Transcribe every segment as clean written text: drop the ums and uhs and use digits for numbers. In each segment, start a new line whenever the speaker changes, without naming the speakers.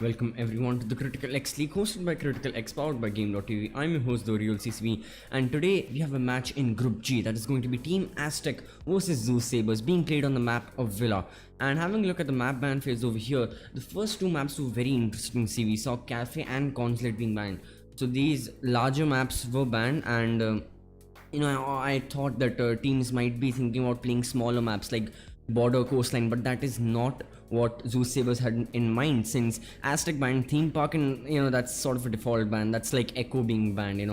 Welcome everyone to the CriticalX League hosted by CriticalX powered by Game.tv. I'm your host therealCCV, and today we have a match in Group G that is going to be Team Aztec versus ZeusaberZ being played on the map of Villa. And having a look at the map ban phase over here, the first two maps were very interesting to see. We saw Cafe and Consulate being banned. So these larger maps were banned, and I thought that teams might be thinking about playing smaller maps like Border, Coastline, but that is not what ZeusaberZ had in mind, since Aztec banned Theme Park, and that's sort of a default ban. That's like Echo being banned.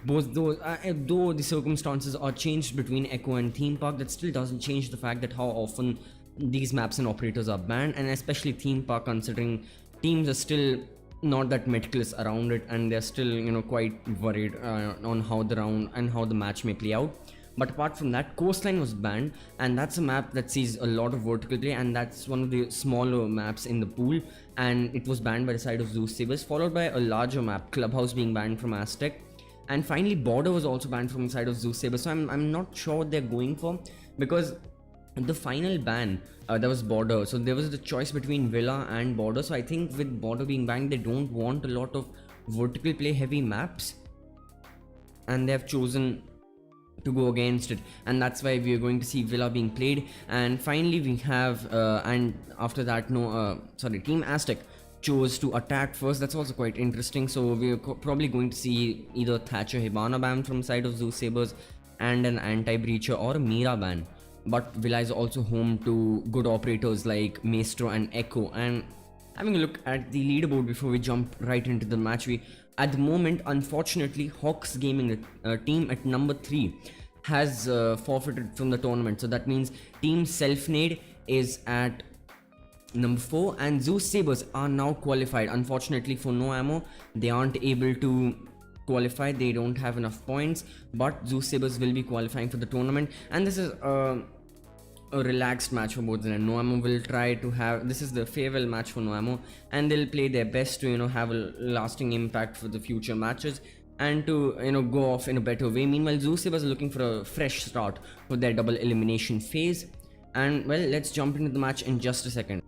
Both those, though the circumstances are changed between Echo and Theme Park, that still doesn't change the fact that how often these maps and operators are banned, and especially Theme Park, considering teams are still not that meticulous around it, and they're still quite worried on how the round and how the match may play out. But apart from that, Coastline was banned, and that's a map that sees a lot of vertical play, and that's one of the smaller maps in the pool, and it was banned by the side of ZeusaberZ, followed by a larger map, Clubhouse, being banned from Aztec, and finally Border was also banned from the side of ZeusaberZ. So I'm not sure what they're going for, because the final ban, there was Border, so there was the choice between Villa and Border. So I think with Border being banned, they don't want a lot of vertical play heavy maps, and they have chosen to go against it, and that's why we are going to see Villa being played. And finally we have and after that Team Aztec chose to attack first. That's also quite interesting. So we're probably going to see either Thatcher Hibana ban from side of ZeusaberZ and an anti-breacher, or a Mira ban. But Villa is also home to good operators like Maestro and Echo. And having a look at the leaderboard before we jump right into the match, at the moment, unfortunately, Hawks Gaming team at number 3 has forfeited from the tournament. So that means Team Selfnade is at number 4, and ZeusaberZ are now qualified. Unfortunately for No Ammo, they aren't able to qualify. They don't have enough points, but ZeusaberZ will be qualifying for the tournament, and this is a relaxed match for both of them. No Ammo will try to have, this is the farewell match for No Ammo, and they'll play their best to have a lasting impact for the future matches and to go off in a better way. Meanwhile, ZeusaberZ are looking for a fresh start for their double elimination phase, and well, let's jump into the match in just a second.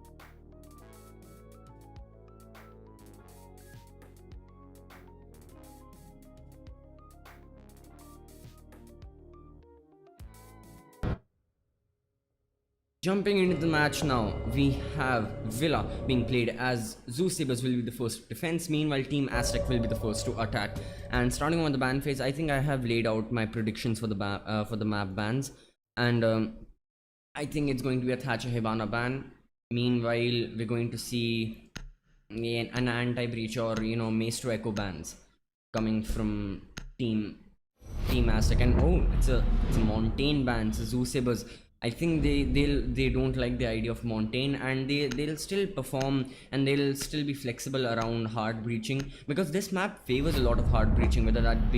Jumping into the match now, we have Villa being played as ZeusaberZ will be the first defense. Meanwhile, Team Aztec will be the first to attack. And starting on the ban phase, I think I have laid out my predictions for the map bans, and I think it's going to be a Thatcher Hibana ban. Meanwhile, we're going to see an anti-breach or Maestro Echo bans coming from Team Aztec. And oh, it's a Montaigne ban. So ZeusaberZ, I think they don't like the idea of Montaigne, and they'll still perform, and they'll still be flexible around hard breaching, because this map favors a lot of hard breaching, whether that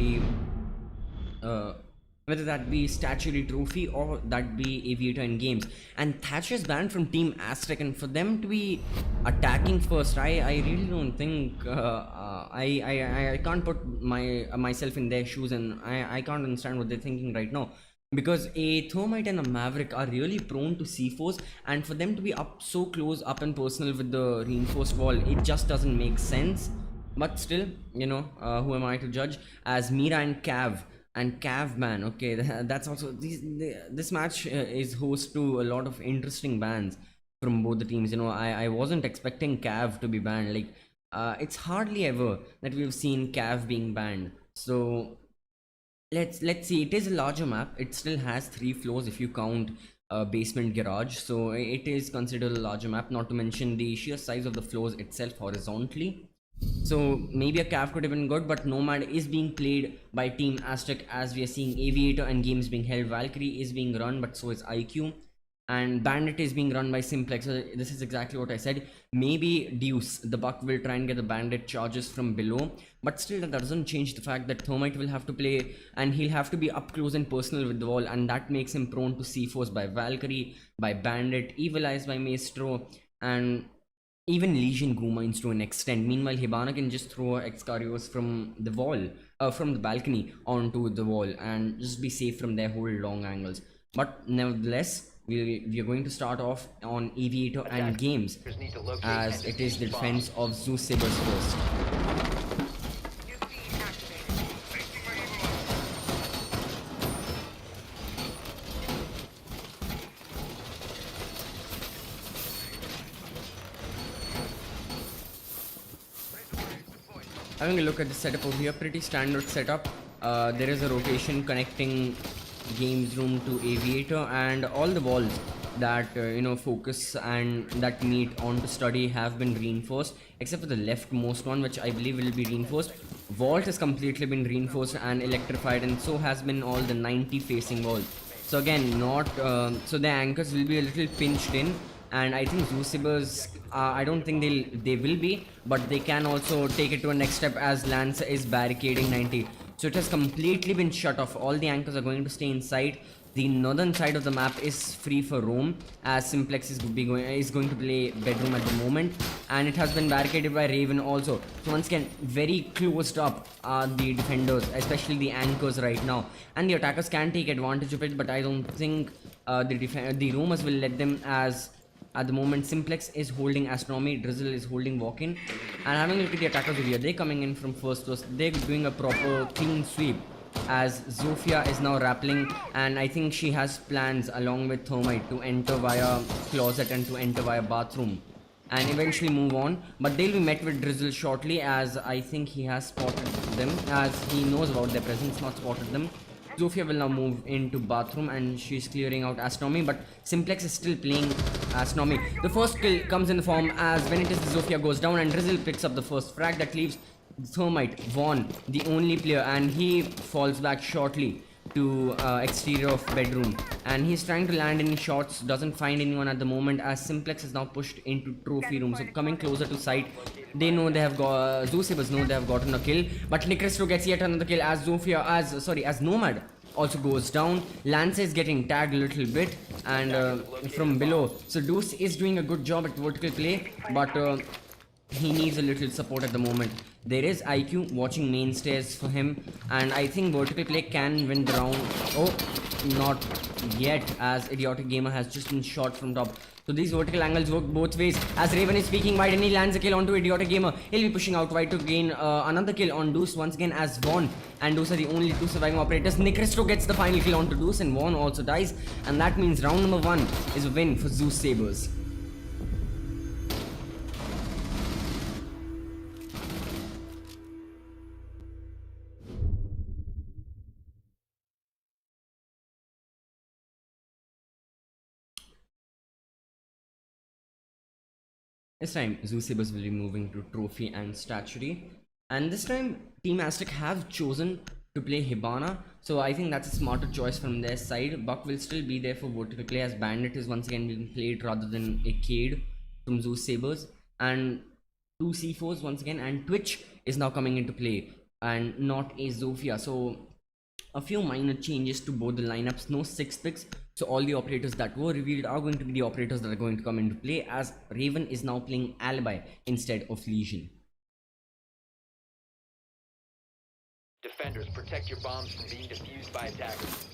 be statuary trophy or that be aviator in games. And Thatcher's banned from Team Aztec, and for them to be attacking first, I really don't think I can't put myself in their shoes, and I can't understand what they're thinking right now. Because a Thermite and a Maverick are really prone to C4s, and for them to be up so close, up and personal with the reinforced wall, it just doesn't make sense. But still, who am I to judge? As Mira and Cav ban, okay, that's also this match is host to a lot of interesting bans from both the teams. I wasn't expecting Cav to be banned. Like it's hardly ever that we've seen Cav being banned. So let's see. It is a larger map. It still has 3 floors if you count basement garage, so it is considered a larger map, not to mention the sheer size of the floors itself horizontally. So maybe a Cav could have been good, but Nomad is being played by Team Aztec, as we are seeing Aviator and games being held. Valkyrie is being run, but so is IQ, and Bandit is being run by Simplex. So this is exactly what I said. Maybe Deuce, the Buck, will try and get the Bandit charges from below, but still that doesn't change the fact that Thermite will have to play, and he'll have to be up close and personal with the wall, and that makes him prone to C4s by Valkyrie, by Bandit, Evil Eyes by Maestro, and even Legion Goo Mines to an extent. Meanwhile, Hibana can just throw Excarios from the wall, from the balcony onto the wall, and just be safe from their whole long angles. But nevertheless, we are going to start off on Aviator and Games, as it is the defense of ZeusaberZ first. Having a look at the setup over here, pretty standard setup. There is a rotation connecting games room to Aviator, and all the walls that focus and that meet onto study have been reinforced, except for the leftmost one, which I believe will be reinforced. Vault has completely been reinforced and electrified, and so has been all the 90 facing walls. So again, not so the anchors will be a little pinched in, and I think ZeusaberZ, I don't think they will be, but they can also take it to a next step, as Lance is barricading 90. So it has completely been shut off. All the anchors are going to stay inside. The northern side of the map is free for roam, as Simplex is going to play bedroom at the moment, and it has been barricaded by Raven also. So once again, very closed up are the defenders, especially the anchors right now, and the attackers can take advantage of it, but I don't think the roamers will let them, as at the moment Simplex is holding Astronomy, Drizzle is holding Walk-in. And having a look at the attackers over here, they're coming in from first. They're doing a proper clean sweep, as Zofia is now rappelling, and I think she has plans along with Thermite to enter via closet and to enter via bathroom and eventually move on. But they'll be met with Drizzle shortly, as I think he has spotted them, as he knows about their presence, not spotted them. Zofia will now move into bathroom, and she's clearing out Astronomy, but Simplex is still playing Astronomy. The first kill comes in the form, as when it is Zofia goes down, and Drizzle picks up the first frag that leaves Thermite, Vaughn, the only player, and he falls back shortly to exterior of bedroom, and he's trying to land any shots, doesn't find anyone at the moment, as Simplex is now pushed into trophy room. So coming closer to site, they know they have got ZeusaberZ know they have gotten a kill, but Nicristo gets yet another kill, as as Nomad also goes down. Lance is getting tagged a little bit, and from below, so Deuce is doing a good job at vertical play, but he needs a little support at the moment. There is IQ watching mainstays for him, and I think vertical play can win the round. Oh, not yet, as Idiotic Gamer has just been shot from top. So these vertical angles work both ways, as Raven is peeking wide and he lands a kill onto Idiotic Gamer. He'll be pushing out wide to gain another kill on Deuce once again, as Vaughn and Deuce are the only two surviving operators. Nicristo gets the final kill onto Deuce, and Vaughn also dies, and that means round number 1 is a win for ZeusaberZ. This time, ZeusaberZ will be moving to Trophy and Statuary. And this time, Team Aztec have chosen to play Hibana. So I think that's a smarter choice from their side. Buck will still be there for vertical play, as Bandit is once again being played rather than a Cade from ZeusaberZ. And 2 C4s once again, and Twitch is now coming into play, and not a Zofia. So a few minor changes to both the lineups, no 6 picks. So all the operators that were revealed are going to be the operators that are going to come into play, as Raven is now playing Alibi instead of Legion.
Defenders, protect your bombs from being defused by attackers.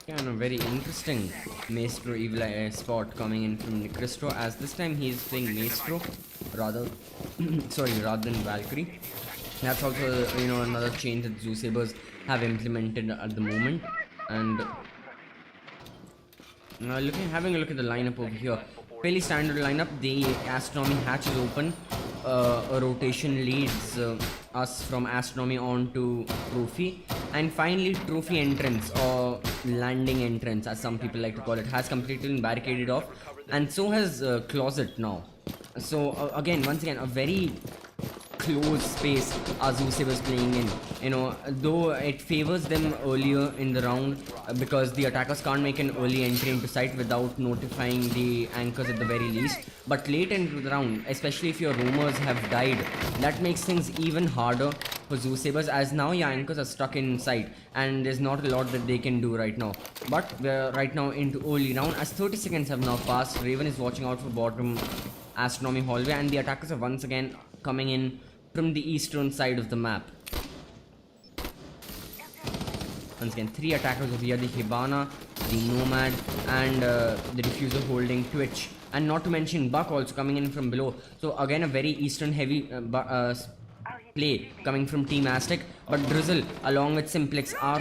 And a very interesting Maestro Evil Eye spot coming in from Nicristo, as this time he is playing Maestro rather rather than Valkyrie. That's also another change that ZeusaberZ have implemented at the moment. And having a look at the lineup over here, fairly standard lineup. The Astronomy hatch is open. A rotation leads us from Astronomy on to Trophy, and finally Trophy entrance, or landing entrance as some people like to call it, has completely been barricaded off, and so has Closet now. So again, once again, a very close space are ZeusaberZ playing in. You know, though it favors them earlier in the round because the attackers can't make an early entry into site without notifying the anchors at the very least. But late into the round, especially if your roamers have died, that makes things even harder for ZeusaberZ, as now your anchors are stuck inside and there's not a lot that they can do right now. But we're right now into early round as 30 seconds have now passed. Raven is watching out for bottom astronomy hallway, and the attackers are once again coming in from the eastern side of the map. Once again, 3 attackers over here: the Hibana, the Nomad, and the Diffuser holding Twitch, and not to mention Buck also coming in from below. So again, a very eastern heavy play coming from Team Aztec, but Drizzle along with Simplex are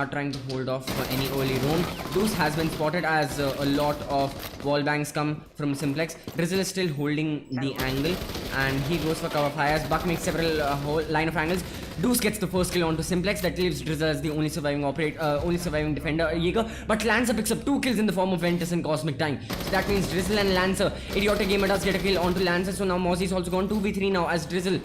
trying to hold off any early roam. Deuce has been spotted as a lot of wall bangs come from Simplex. Drizzle is still holding the angle and he goes for cover fires. Buck makes several whole line of angles. Deuce gets the first kill onto Simplex. That leaves Drizzle as the only surviving defender, Jaeger. But Lancer picks up 2 kills in the form of Ventus and Cosmic Dying. So that means Drizzle and Lancer. Idiotic Gamer does get a kill onto Lancer. So now Mozzie's also gone 2v3 now as Drizzle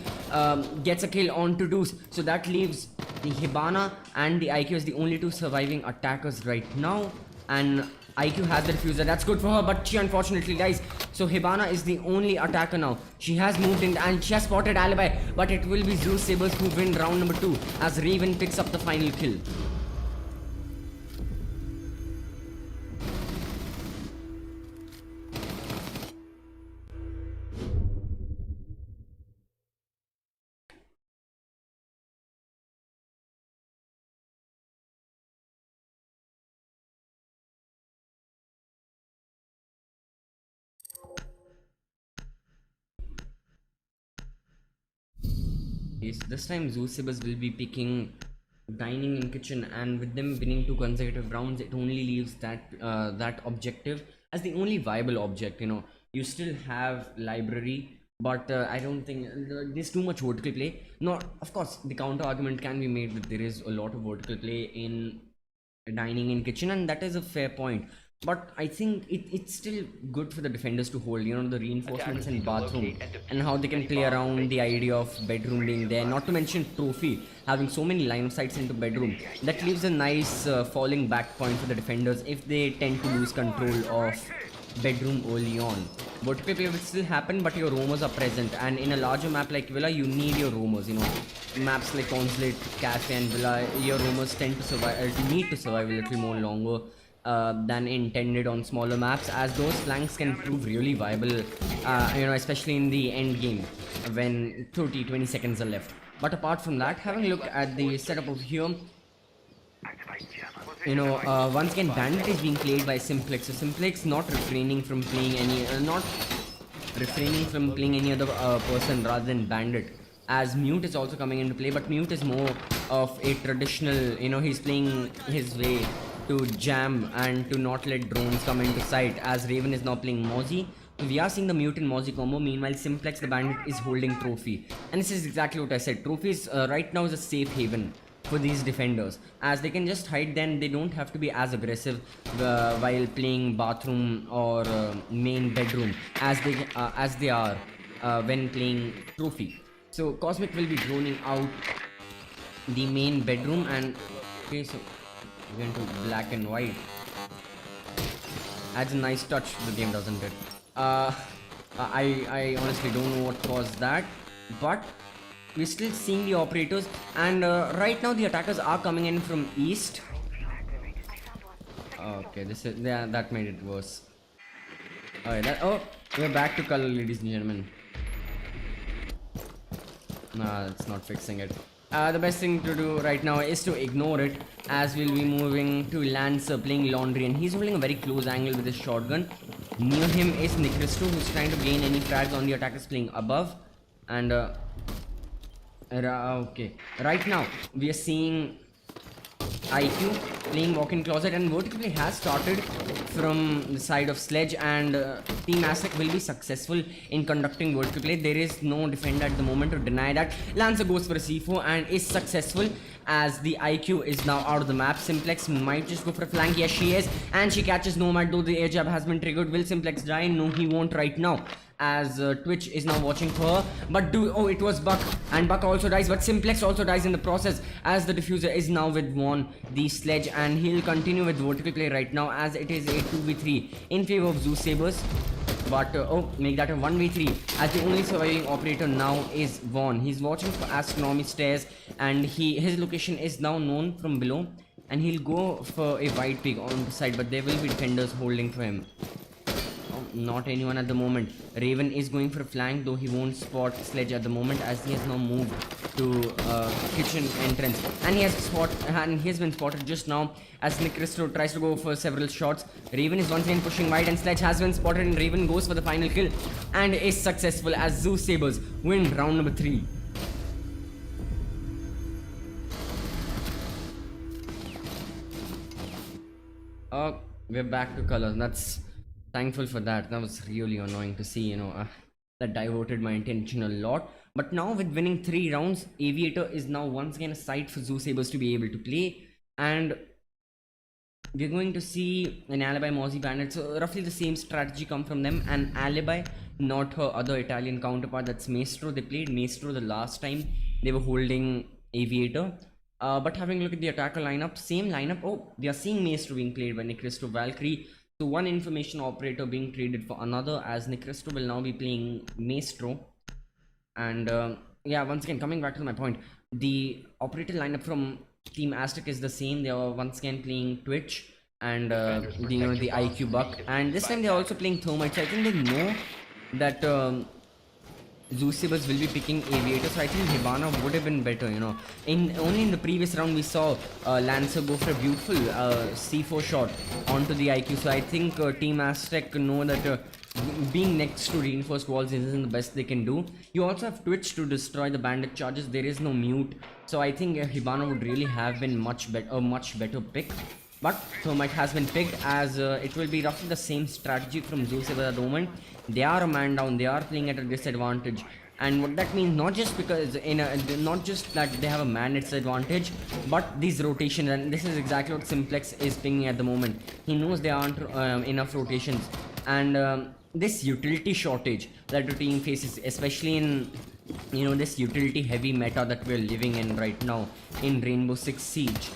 gets a kill onto Deuce. So that leaves the Hibana and the IQ as the only 2 surviving attackers right now. And IQ has the diffuser. That's good for her, but she unfortunately dies. So Hibana is the only attacker now. She has moved in and she has spotted Alibi, but it will be ZeusaberZ who win round number 2 as Raven picks up the final kill. Yes, this time ZeusaberZ will be picking dining in kitchen, and with them winning 2 consecutive rounds, it only leaves that objective as the only viable object. You know, you still have library, but I don't think there's too much vertical play. No, of course, the counter argument can be made that there is a lot of vertical play in dining in kitchen, and that is a fair point. But I think it's still good for the defenders to hold, you know, the reinforcements in bathroom and how they can play around the idea of bedroom being there. Not to mention Trophy having so many line of sights into bedroom. That leaves a nice falling back point for the defenders if they tend to lose control of bedroom early on. Vertical play will still happen, but your roamers are present, and in a larger map like Villa, you need your roamers. You know, maps like Consulate, Cafe, and Villa, your roamers tend to survive, need to survive a little more longer than intended on smaller maps, as those flanks can prove really viable, you know, especially in the end game when 20 seconds are left. But apart from that, having a look at the setup over here, you know, once again Bandit is being played by Simplex. So Simplex not refraining from playing any other person rather than Bandit, as Mute is also coming into play, but Mute is more of a traditional, you know, he's playing his way to jam and to not let drones come into sight, as Raven is now playing Mozzie. We are seeing the Mute and Mozzie combo. Meanwhile, Simplex the Bandit is holding Trophy, and this is exactly what I said. Trophy is right now is a safe haven for these defenders, as they can just hide. Then they don't have to be as aggressive while playing bathroom or main bedroom as they are when playing Trophy. So Cosmic will be droning out the main bedroom, and okay, so we're going to black and white. Adds a nice touch to the game, doesn't it? I honestly don't know what caused that, but we're still seeing the operators, and right now the attackers are coming in from east. Okay, this is that made it worse. Alright, we're back to color, ladies and gentlemen. Nah, that's not fixing it. The best thing to do right now is to ignore it, as we'll be moving to Lancer playing Laundry, and he's holding a very close angle with his shotgun. Near him is Nikristo, who's trying to gain any frags on the attackers playing above. And okay, right now we are seeing IQ playing walk-in closet, and vertical play has started from the side of Sledge, and Team Aztec will be successful in conducting vertical play. There is no defender at the moment to deny that. Lancer goes for a C4 and is successful, as the IQ is now out of the map. Simplex might just go for a flank. Yes, she is, and she catches Nomad, though the air jab has been triggered. Will Simplex die? No, he won't right now, as Twitch is now watching for her. But it was Buck, and Buck also dies, but Simplex also dies in the process as the diffuser is now with Vaughn, the sledge, and he'll continue with vertical play right now as it is a 2v3 in favor of ZeusaberZ. But make that a 1v3 as the only surviving operator now is Vaughn. He's watching for astronomy stairs, and his location is now known from below, and he'll go for a wide peak on the side, but there will be defenders holding for him. Not anyone at the moment. Raven is going for a flank, though he won't spot Sledge at the moment as he has now moved to kitchen entrance, and he has been spotted just now as Nicristo tries to go for several shots. Raven is once again pushing wide, and Sledge has been spotted, and Raven goes for the final kill and is successful as ZeusaberZ win round number 3. We're back to colors. That's thankful for that. That was really annoying to see, that diverted my attention a lot. But now with winning 3 rounds, Aviator is now once again a site for ZeusaberZ to be able to play, and we're going to see an Alibi Mozzie Bandit. So roughly the same strategy come from them, and Alibi, not her other Italian counterpart, that's Maestro. They played Maestro the last time they were holding Aviator. But having a look at the attacker lineup, same lineup. We are seeing Maestro being played by Nicristo Valkyrie. So one information operator being traded for another, as Nicristo will now be playing Maestro. And once again, coming back to my point, the operator lineup from Team Aztec is the same. They are once again playing Twitch and the IQ Buck, and this time they are also playing Thermite. So I think they know that ZeusaberZ will be picking Aviator, so I think Hibana would have been better, Only in the previous round we saw Lancer go for a beautiful C4 shot onto the IQ, so I think Team Aztec know that being next to reinforced walls isn't the best they can do. You also have Twitch to destroy the bandit charges. There is no mute, so I think Hibana would really have been a much better pick. But Thermite has been picked, as it will be roughly the same strategy from ZeusaberZ at the moment. They are a man down, they are playing at a disadvantage, and what that means, not just that they have a man disadvantage, but these rotations, and this is exactly what Simplex is pinging at the moment. He knows there aren't enough rotations, and this utility shortage that the team faces, especially in this utility heavy meta that we're living in right now in Rainbow Six Siege.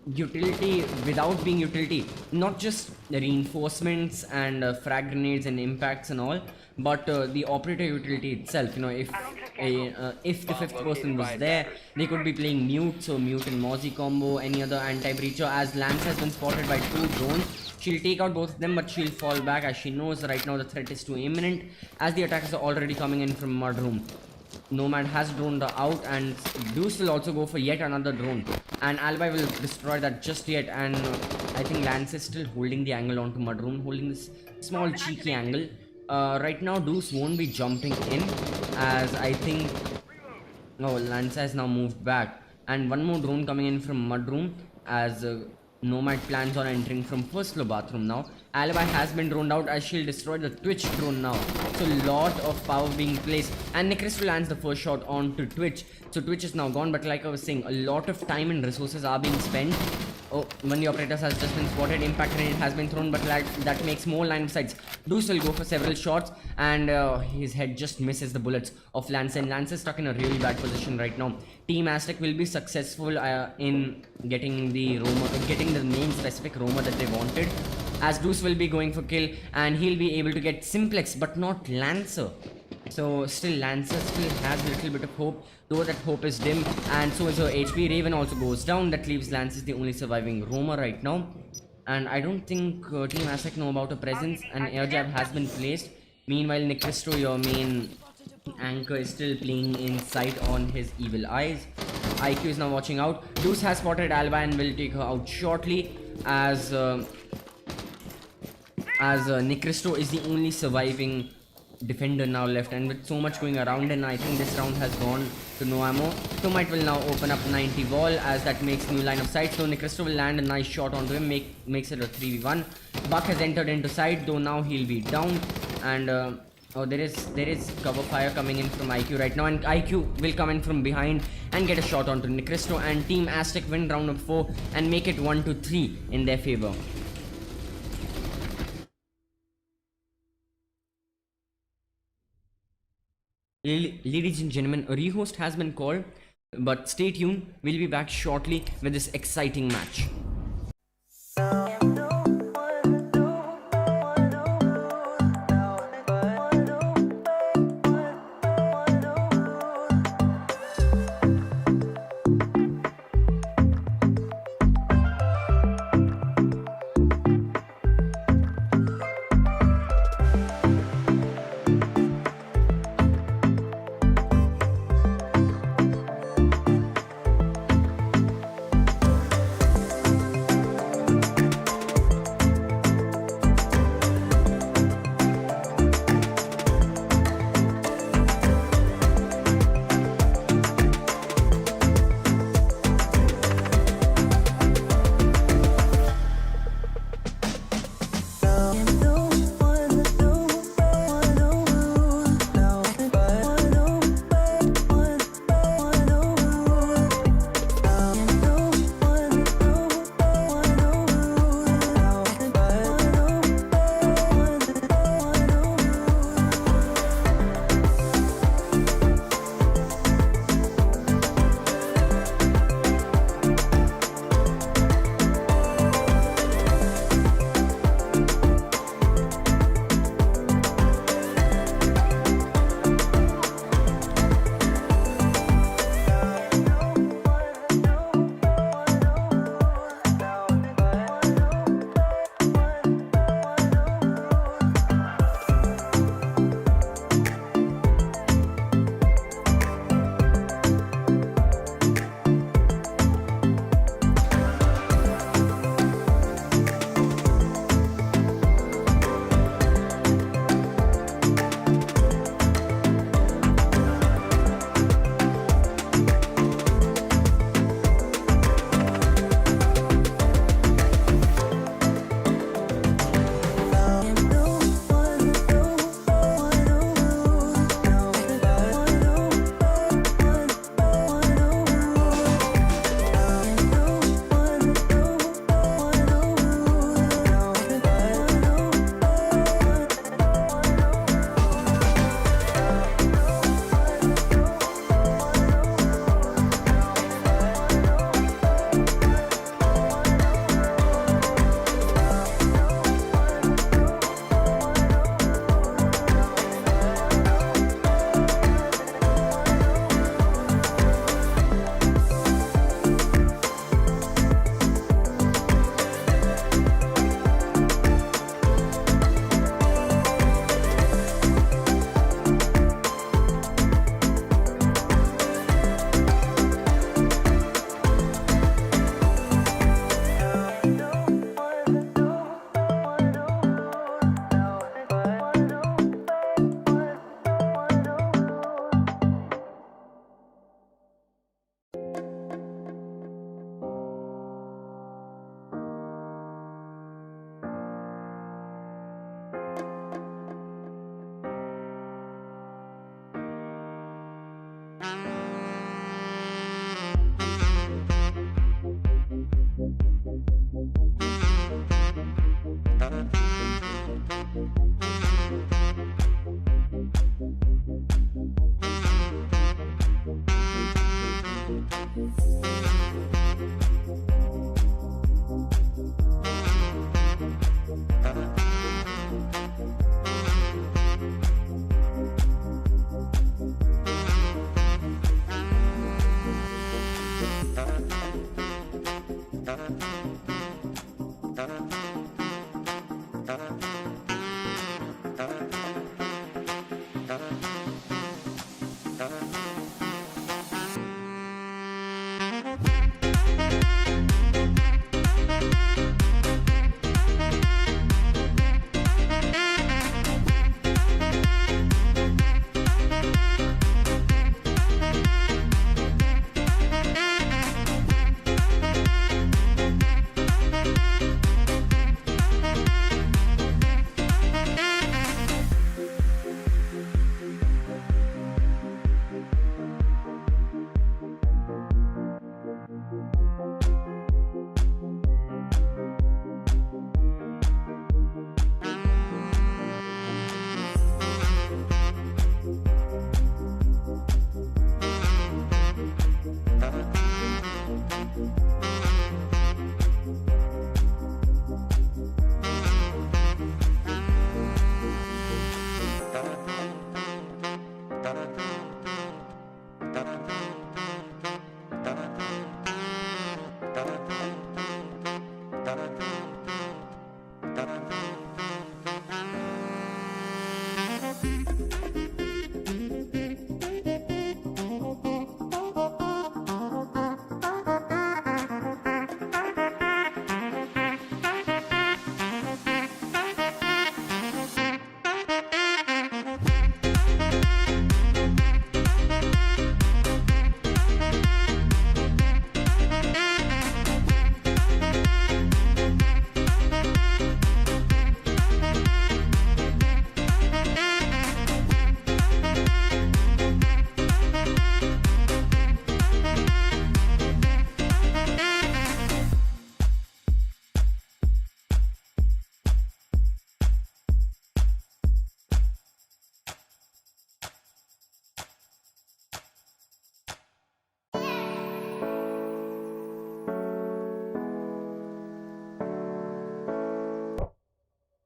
Utility without being utility, not just the reinforcements and frag grenades and impacts and all, but the operator utility itself. If the 5th person was there, they could be playing mute, so mute and Mozzie combo, any other anti-breacher, as Lance has been spotted by 2 drones. She'll take out both of them, but she'll fall back as she knows right now the threat is too imminent, as the attackers are already coming in from Mudroom. Nomad has droned out, and Deuce will also go for yet another drone, and Alibi will destroy that just yet, and I think Lance is still holding the angle onto Mudroom, holding this small cheeky angle. Right now Deuce won't be jumping in, as I think Lance has now moved back, and one more drone coming in from Mudroom, as Nomad plans on entering from first floor bathroom now. Alibi has been droned out, as she'll destroy the Twitch drone now. So lot of power being placed, and Nicristo lands the first shot onto Twitch. So Twitch is now gone, but like I was saying, a lot of time and resources are being spent. One of the operators has just been spotted. Impact grenade has been thrown, but that makes more line of sights. Deuce will go for several shots, and his head just misses the bullets of Lance, and Lance is stuck in a really bad position right now. Team Aztec will be successful in getting the main specific roamer that they wanted, as Deuce will be going for kill, and he'll be able to get Simplex but not Lancer. So still Lancer still has a little bit of hope, though that hope is dim, and so is her HP. Raven also goes down. That leaves Lance as the only surviving roamer right now, and I don't think Team Aztec know about her presence. An air jab has been placed. Meanwhile, Nicristo, your main anchor, is still playing in sight on his evil eyes. IQ is now watching out. Deuce has spotted Alibi and will take her out shortly, as Nicristo is the only surviving defender now left, and with so much going around, and I think this round has gone to no ammo. Thermite will now open up 90 wall, as that makes new line of sight, so Nicristo will land a nice shot onto him, makes it a 3v1. Buck has entered into sight, though now he'll be down, and there is cover fire coming in from IQ right now, and IQ will come in from behind and get a shot onto Nicristo, and Team Aztec win round number 4 and make it 1-3 in their favor. Ladies and gentlemen, a rehost has been called, but stay tuned. We'll be back shortly with this exciting match.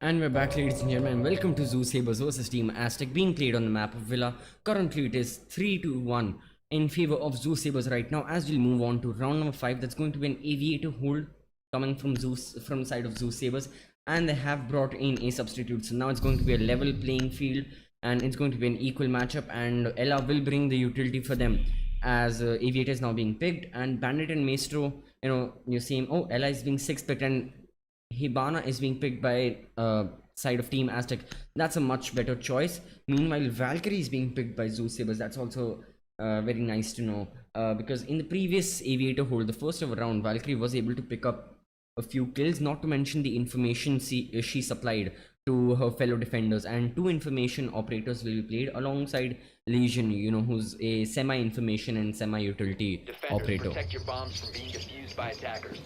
And we're back, ladies and gentlemen. Welcome to ZeusaberZ versus Team Aztec, being played on the map of Villa. Currently, it is 3-1 in favor of ZeusaberZ right now. As we'll move on to round number 5, that's going to be an aviator hold coming from from the side of ZeusaberZ, and they have brought in a substitute. So now it's going to be a level playing field, and it's going to be an equal matchup. And Ella will bring the utility for them, as aviator is now being picked, and Bandit and Maestro. You see him. Oh, Ella is being 6 picked, and Hibana is being picked by side of Team Aztec. That's a much better choice. Meanwhile, Valkyrie is being picked by ZeusaberZ. That's also very nice to know, because in the previous Aviator hold, the first ever round, Valkyrie was able to pick up a few kills, not to mention the information she supplied to her fellow defenders. And 2 information operators will be played alongside Legion, who's a semi-information and semi-utility
Defenders,
operator.
protect your bombs from being defused by attackers.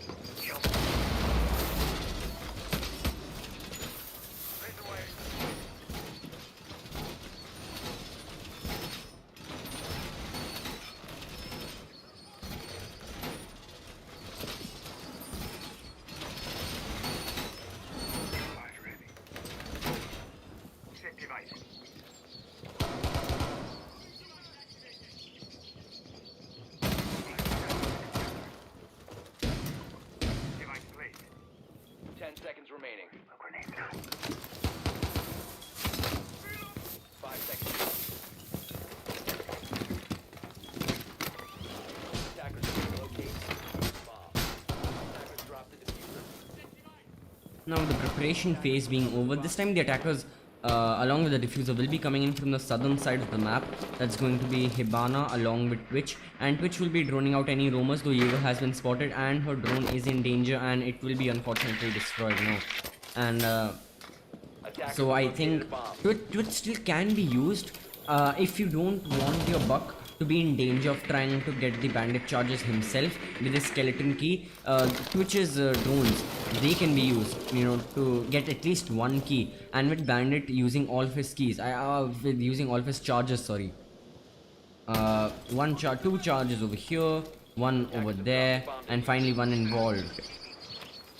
Seconds remaining. 5 seconds. Attackers locate bomb. Attackers drop the diffuser.
Now the preparation phase being over, this time the attackers along with the diffuser will be coming in from the southern side of the map. That's going to be Hibana along with Twitch, and Twitch will be droning out any roamers, though Jaeger has been spotted and her drone is in danger and it will be unfortunately destroyed now. And so I think Twitch still can be used if you don't want your buck to be in danger of trying to get the bandit charges himself with his skeleton key. Twitch's drones, they can be used, to get at least 1 key, and with bandit using all of his keys, with using all of his charges, sorry. 2 charges over here, 1 over there, and finally 1 involved.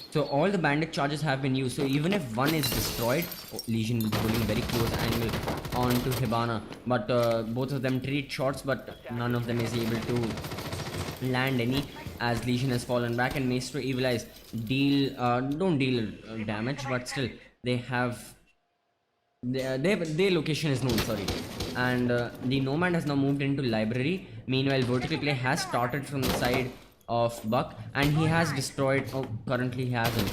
So all the bandit charges have been used. So even if 1 is destroyed, Legion will be holding very close angle on to Hibana. But both of them trade shots, but none of them is able to land any, as Legion has fallen back, and Maestro Evil Eyes don't deal damage, but still they have their location is known, sorry. And the Nomad has now moved into library. Meanwhile, vertical play has started from the side of Buck, and he has destroyed. Oh, currently he hasn't.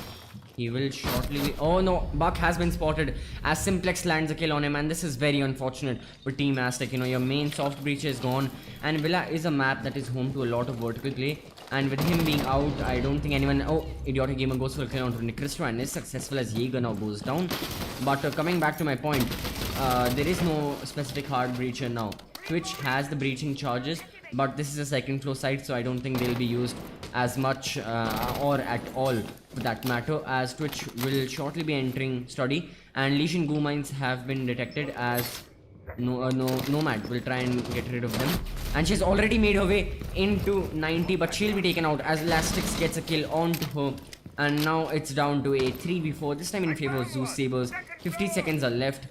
He will shortly be. Oh no, Buck has been spotted as Simplex lands a kill on him, and this is very unfortunate for Team Aztec. Your main soft breach is gone, and Villa is a map that is home to a lot of vertical play. And with him being out, I don't think anyone. Oh, Idiotic Gamer goes for a kill onto Nicristo and is successful as Jaeger now goes down. But coming back to my point, there is no specific hard breacher now. Twitch has the breaching charges, but this is a second floor site, so I don't think they'll be used as much or at all for that matter, as Twitch will shortly be entering study, and Legion goo mines have been detected, as Nomad will try and get rid of them, and she's already made her way into 90, but she'll be taken out as Elastix gets a kill onto her. And now it's down to a 3v4, this time in favor of ZeusaberZ. 50 seconds are left.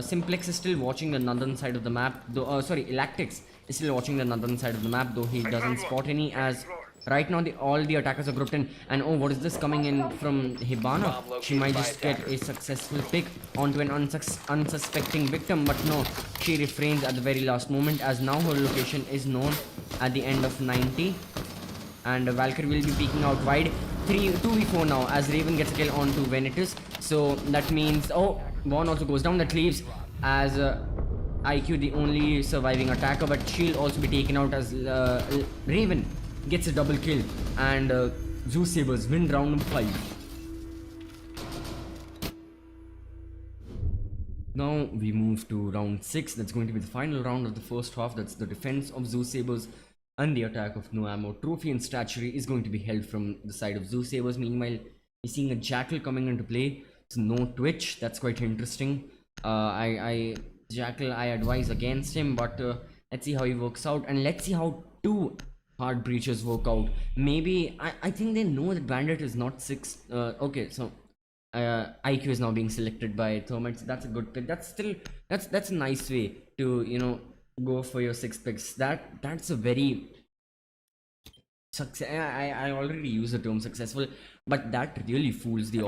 Simplex is still watching the northern side of the map, though, Elastix is still watching the northern side of the map, though he doesn't spot any, as right now all the attackers are grouped in. And oh, what is this coming in from Hibana? She might just get a successful pick onto an unsuspecting victim, but no, she refrains at the very last moment, as now her location is known at the end of 90. And Valkyrie will be peeking out wide. 2v4 now, as Raven gets a kill onto Venitus. So that means, oh, Vaughn also goes down. That leaves as IQ the only surviving attacker, but she'll also be taken out as Raven gets a double kill, and ZeusaberZ win round number 5. Now we move to round 6. That's going to be the final round of the first half. That's the defense of ZeusaberZ and the attack of No Ammo. Trophy and statuary is going to be held from the side of ZeusaberZ. Meanwhile, we're seeing a Jackal coming into play. So no Twitch. That's quite interesting. Jackal, I advise against him, but let's see how he works out, and let's see how 2 hard breaches work out. Maybe I think they know that Bandit is not 6. Okay, so IQ is now being selected by Thermite. So that's a good pick. That's still that's a nice way to go for your 6 picks. That's a very success. I already use the term successful, but that really fools the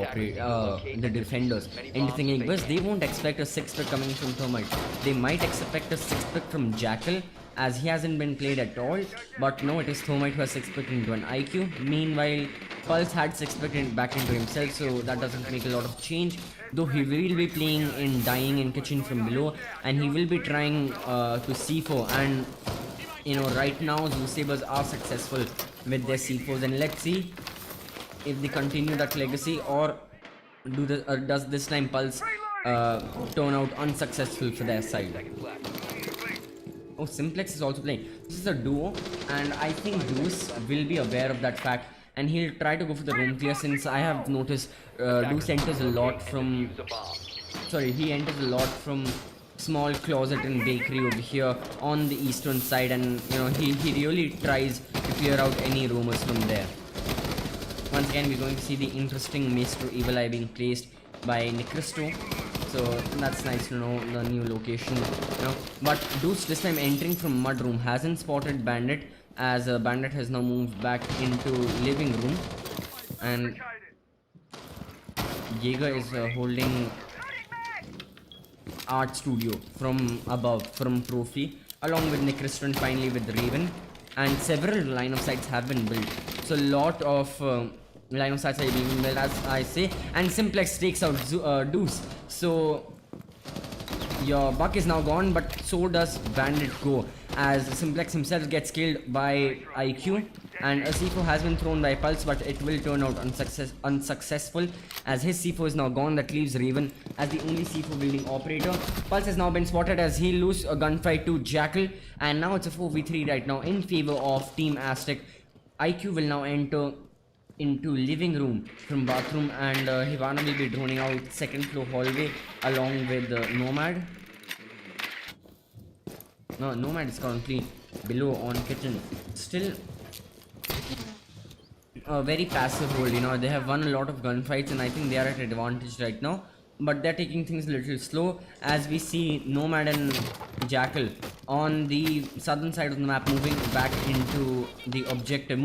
the defenders into thinking, because they won't expect a 6 pick coming from Thermite. They might expect a 6 pick from Jackal, as he hasn't been played at all. But no, it is Thermite who has 6 pick into an IQ. Meanwhile, Pulse had 6 pick back into himself, so that doesn't make a lot of change. Though he will be playing in dying in kitchen from below, and he will be trying to C4. And right now ZeusaberZ are successful with their C4s, and let's see if they continue that legacy, or does this time Pulse turn out unsuccessful for their side. Oh, Simplex is also playing. This is a duo, and I think Deuce will be aware of that fact, and he'll try to go for the room clear, since I have noticed Deuce enters a lot from he enters a lot from small closet and bakery over here on the eastern side, and he really tries to clear out any rumors from there. Once again, we're going to see the interesting Maestro Evil Eye being placed by Nicristo, so that's nice to know the new location. But Deuce this time entering from Mudroom hasn't spotted Bandit, as Bandit has now moved back into living room, and Jaeger is holding Art Studio from above, from Trophy, along with Nicristo and finally with Raven, and several line of sights have been built. So a lot of line of sights are being built, as I say, and Simplex takes out Deuce. So your buck is now gone, but so does Bandit go, as Simplex himself gets killed by IQ, and a C4 has been thrown by Pulse, but it will turn out unsuccessful, as his C4 is now gone. That leaves Raven as the only C4 building operator. Pulse has now been spotted as he loses a gunfight to Jackal, and now it's a 4v3 right now in favor of Team Aztec. IQ will now enter into living room from bathroom, and Hivana will be droning out second floor hallway along with Nomad. No, Nomad is currently below on kitchen. Still a very passive hold. They have won a lot of gunfights, and I think they are at advantage right now, but they're taking things a little slow, as we see Nomad and Jackal on the southern side of the map moving back into the objective,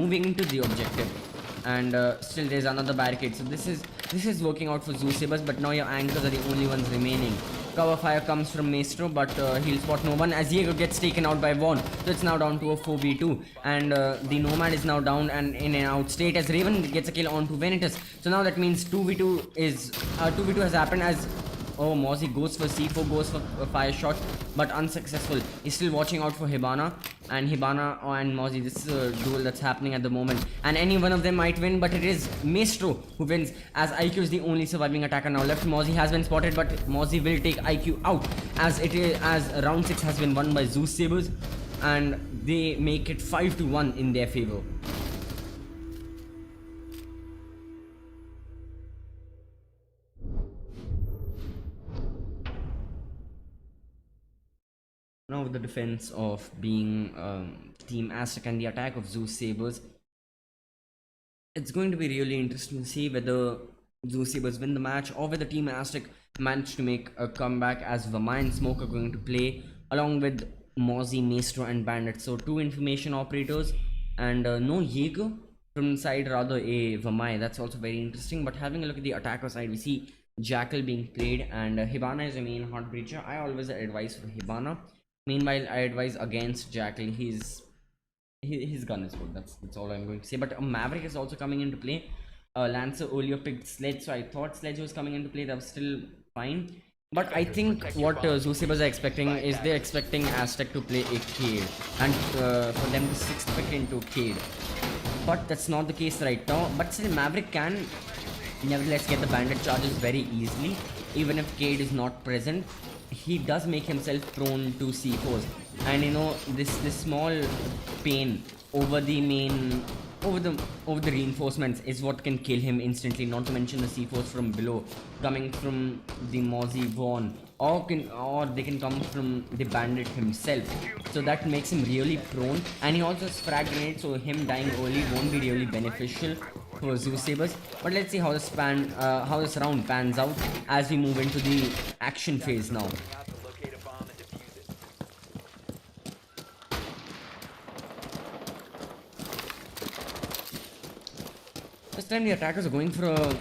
and still there's another barricade. So this is working out for ZeusaberZ, but now your anchors are the only ones remaining. Cover fire comes from Maestro, but he'll spot no one, as Diego gets taken out by Vaughn. So it's now down to a 4v2, and the Nomad is now down and in and out state, as Raven gets a kill onto Venitus. So now that means 2v2 has happened, as Mozzie goes for C4, goes for a fire shot, but unsuccessful. He's still watching out for Hibana, and Mozzie, this is a duel that's happening at the moment, and any one of them might win, but it is Maestro who wins, as IQ is the only surviving attacker now left. Mozzie has been spotted, but Mozzie will take IQ out, as round 6 has been won by ZeusaberZ, and they make it 5-1 in their favor. Now with the defense of being Team Aztec and the attack of ZeusaberZ, it's going to be really interesting to see whether ZeusaberZ win the match, or whether Team Aztec manage to make a comeback, as Vamai and Smoke are going to play along with Mozzie, Maestro and Bandit. So 2 information operators, and no Jaeger from the side, rather a Vamai. That's also very interesting. But having a look at the attacker side, we see Jackal being played, and Hibana is a main heart breacher. I always advise for Hibana. Meanwhile, I advise against Jackal. His gun is good. That's all I'm going to say. But a Maverick is also coming into play. Lancer earlier picked Sledge, so I thought Sledge was coming into play. That was still fine. But I think what ZeusaberZ are expecting is they're expecting Aztec to play a Cade, and for them to 6th pick into Cade. But that's not the case right now. But still, Maverick can nevertheless get the Bandit charges very easily, even if Cade is not present. He does make himself prone to C4s, and this small pain over the main over the reinforcements is what can kill him instantly, not to mention the C4s from below coming from the Mozzie, Vaughn, or they can come from the Bandit himself. So that makes him really prone, and he also has frag grenade, so him dying early won't be really beneficial. for ZeusaberZ. But let's see how how this round pans out as we move into the action phase now.
Out to locate a bomb and defuse it.
This time the attackers are going for a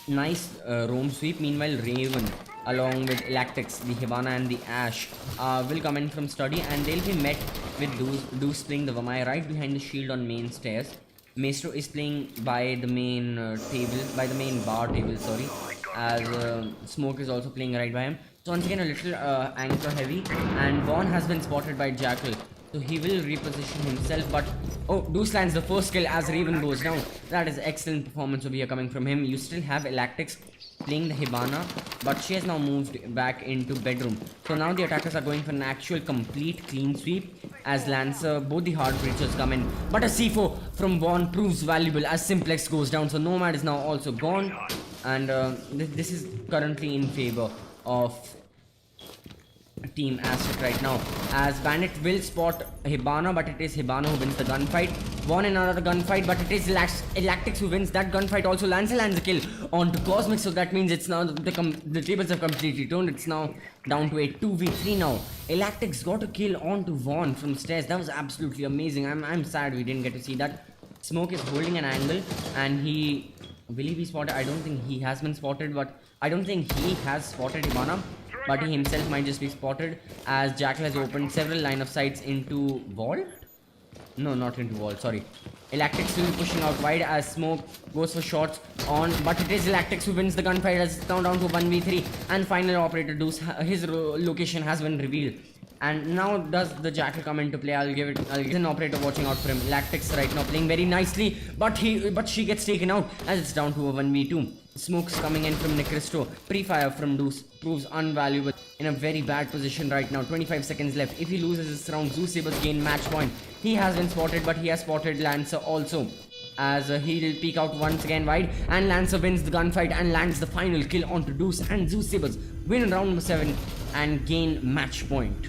nice roam sweep. Meanwhile, Raven along with Electrix, the Hibana and the Ash will come in from study, and they'll be met with Deuce playing the Vamai right behind the shield on main stairs. Maestro is playing by the main bar table, sorry, as Smoke is also playing right by him. So once again a little anchor heavy, and Vaughn has been spotted by Jackal. So he will reposition himself, but oh, Deuce lands the first kill as Raven goes down. That is excellent performance over here coming from him. You still have Electrix playing the Hibana, but she has now moved back into bedroom. So now the attackers are going for an actual complete clean sweep as Lancer, both the hard breachers come in. But a C4 from Vaughn proves valuable as Simplex goes down. So Nomad is now also gone, and this is currently in favor of Team Aztec right now, as Bandit will spot Hibana, but it is Hibana who wins the gunfight. Vaughn in another gunfight, but it is Electrix who wins that gunfight. Also lands a kill onto Cosmic, so that means it's now the tables have completely turned. It's now down to a 2v3 now. Electrix got a kill onto Vaughn from stairs. That was absolutely amazing. I'm sad we didn't get to see that. Smoke is holding an angle, and will he be spotted? I don't think he has been spotted, but I don't think he has spotted Hibana, but he himself might just be spotted, as Jackal has opened several line of sights into Vault. No, not into Vault, sorry. Electrix still pushing out wide as Smoke goes for shots on, but it is Electrix who wins the gunfight as it's now down to 1v3, and final operator Deuce, his location has been revealed. And now does the Jackal come into play? I'll give an operator watching out for him. Electrix right now playing very nicely, but she gets taken out as it's down to a 1v2. Smokes coming in from Nicristo. Pre-fire from Deuce proves unvaluable. In a very bad position right now. 25 seconds left. If he loses this round, ZeusaberZ gain match point. He has been spotted, but he has spotted Lancer also, as he'll peek out once again wide, and Lancer wins the gunfight and lands the final kill onto Deuce, and ZeusaberZ win round number 7 and gain match point.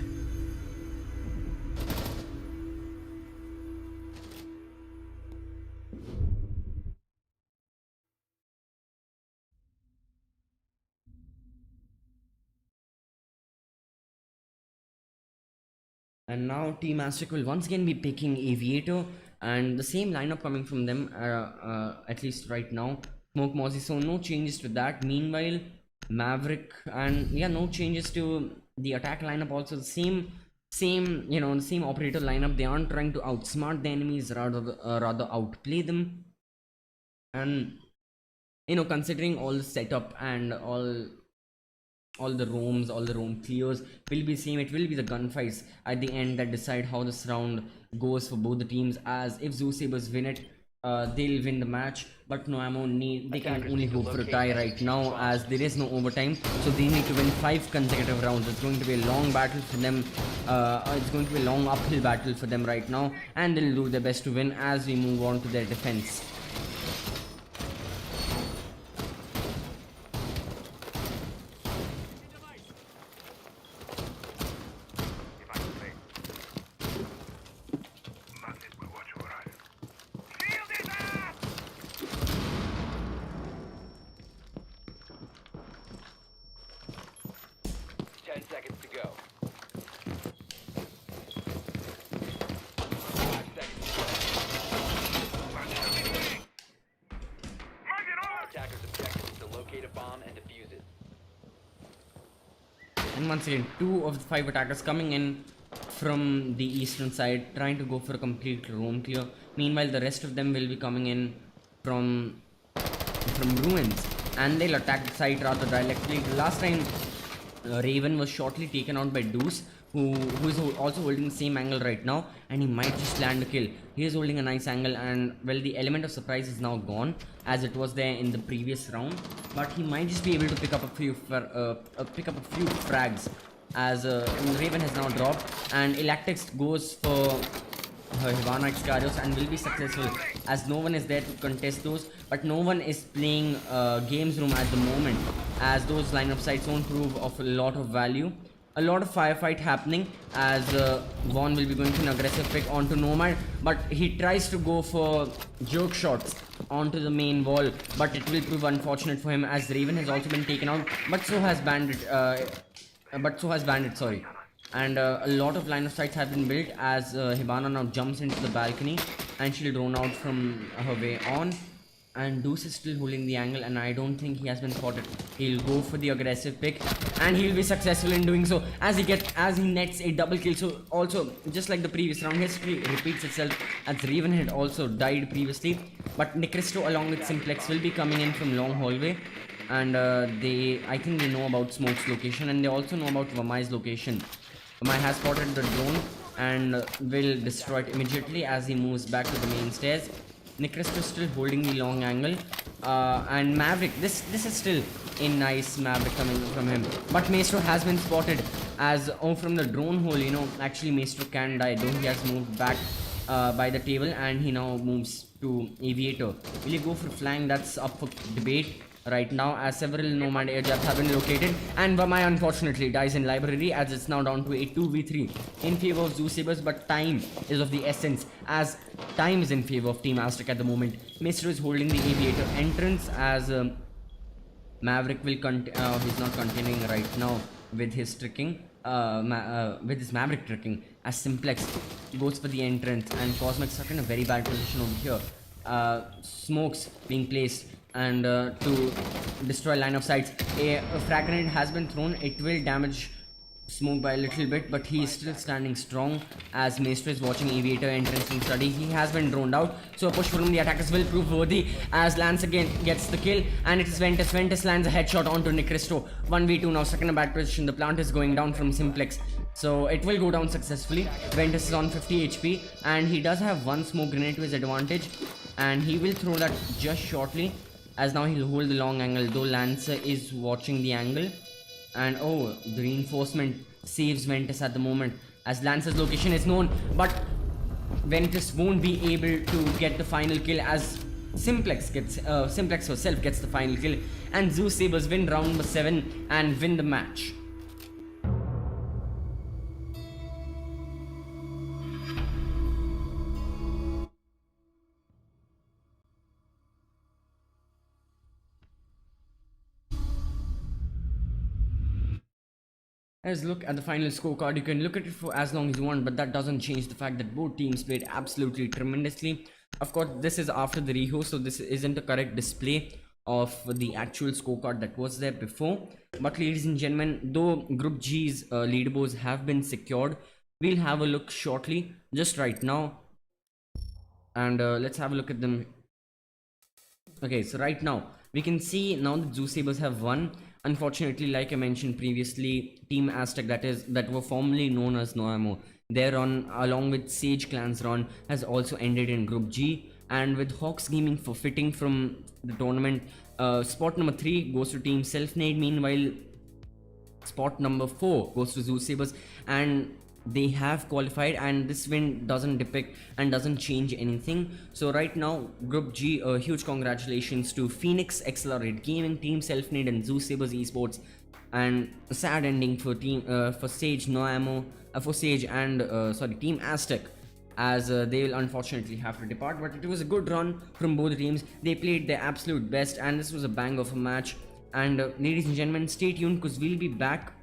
And now Team Aztec will once again be picking Aviator, and the same lineup coming from them, at least right now. Smoke, Mozzie, so no changes to that. Meanwhile, Maverick, and yeah, no changes to the attack lineup also. The same the same operator lineup. They aren't trying to outsmart the enemies, rather outplay them. And considering all the setup and all the roam clears will be same. It will be the gunfights at the end that decide how this round goes for both the teams, as if ZeusaberZ win it, they'll win the match, but no ammo they can only hope for a tie right now, as there is no overtime, so they need to win 5 consecutive rounds. It's going to be a long battle for them. It's going to be a long uphill battle for them right now, and they'll do their best to win as we move on to their defense. And once again, 2 of the 5 attackers coming in from the eastern side, trying to go for a complete roam clear. Meanwhile, the rest of them will be coming in from ruins, and they'll attack the site rather directly. Last time, Raven was shortly taken out by Deuce, who is also holding the same angle right now, and he might just land a kill. He is holding a nice angle, and well, the element of surprise is now gone as it was there in the previous round, but he might just be able to pick up a few frags, as Raven has now dropped, and Electrix goes for her Hibana Excarios and will be successful, as no one is there to contest those, but no one is playing games room at the moment, as those lineup sites won't prove of a lot of value. A lot of firefight happening, as Vaughn will be going to an aggressive pick onto Nomad, but he tries to go for jerk shots onto the main wall, but it will prove unfortunate for him as Raven has also been taken out, but so has Bandit, sorry. And a lot of line of sights have been built as Hibana now jumps into the balcony and she'll drone out from her way on. And Deuce is still holding the angle, and I don't think he has been spotted. He'll go for the aggressive pick, and he'll be successful in doing so as he nets a double kill. So also, just like the previous round, history repeats itself as Raven had also died previously, but Nicristo along with Simplex will be coming in from long hallway, and I think they know about Smoke's location, and they also know about Vamai's location. Vamai has spotted the drone and will destroy it immediately as he moves back to the main stairs. Nicristo still holding the long angle, and Maverick, this is still a nice Maverick coming from him, but Maestro has been spotted as from the drone hole. Actually Maestro can die though. He has moved back by the table, and he now moves to Aviator. Will he go for flank? That's up for debate right now as several nomad air jabs have been located, and Vamai unfortunately dies in library as it's now down to a 2v3 in favor of ZeusaberZ, but time is of the essence as time is in favor of Team Aztec at the moment. Maestro is holding the Aviator entrance as Maverick will he's not continuing right now with his tricking, with his Maverick tricking as Simplex goes for the entrance, and Cosmic stuck in a very bad position over here. Smokes being placed and to destroy line of sights. A frag grenade has been thrown. It will damage Smoke by a little bit, but he is still standing strong as Maestro is watching Aviator entrance and study. He has been droned out, so a push from the attackers will prove worthy as Lance again gets the kill, and it is Ventus. Ventus lands a headshot onto Nicristo. 1v2 now, stuck in a bad position. The plant is going down from Simplex, so it will go down successfully. Ventus is on 50 HP and he does have one smoke grenade to his advantage, and he will throw that just shortly as now he'll hold the long angle, though Lancer is watching the angle. And oh, the reinforcement saves Ventus at the moment as Lancer's location is known, but Ventus won't be able to get the final kill as Simplex herself gets the final kill, and ZeusaberZ win round number 7 and win the match. Let's look at the final scorecard. You can look at it for as long as you want, but that doesn't change the fact that both teams played absolutely tremendously. Of course, this is after the rehost, so this isn't a correct display of the actual scorecard that was there before. But ladies and gentlemen, though Group G's leaderboards have been secured, we'll have a look shortly, just right now. And let's have a look at them. Okay, so right now, we can see now that ZeusaberZ have won. Unfortunately, like I mentioned previously, Team Aztec, that were formerly known as Noamo, their run along with Sage Clan's run has also ended in Group G, and with Hawks Gaming forfeiting from the tournament, spot number 3 goes to Team Selfnade. Meanwhile, spot number 4 goes to ZeusaberZ, and they have qualified, and this win doesn't depict and doesn't change anything. So right now, Group G, huge congratulations to Phoenix, Exhilarating Gaming, Team Selfnade and ZeusaberZ Esports, and a sad ending for Sage Noamo, for Sage and Team Aztec, as they will unfortunately have to depart. But it was a good run from both teams. They played their absolute best, and this was a bang of a match. And ladies and gentlemen, stay tuned because we'll be back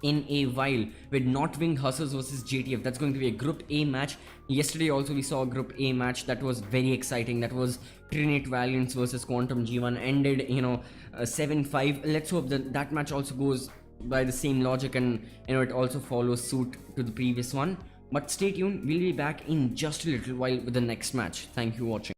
in a while with Notwing Hustlers versus JTF. That's going to be a Group A match. Yesterday also we saw a Group A match that was very exciting. That was Trinate Valiants versus Quantum G1, ended 7-5. Let's hope that match also goes by the same logic, and it also follows suit to the previous one. But stay tuned, we'll be back in just a little while with the next match. Thank you for watching.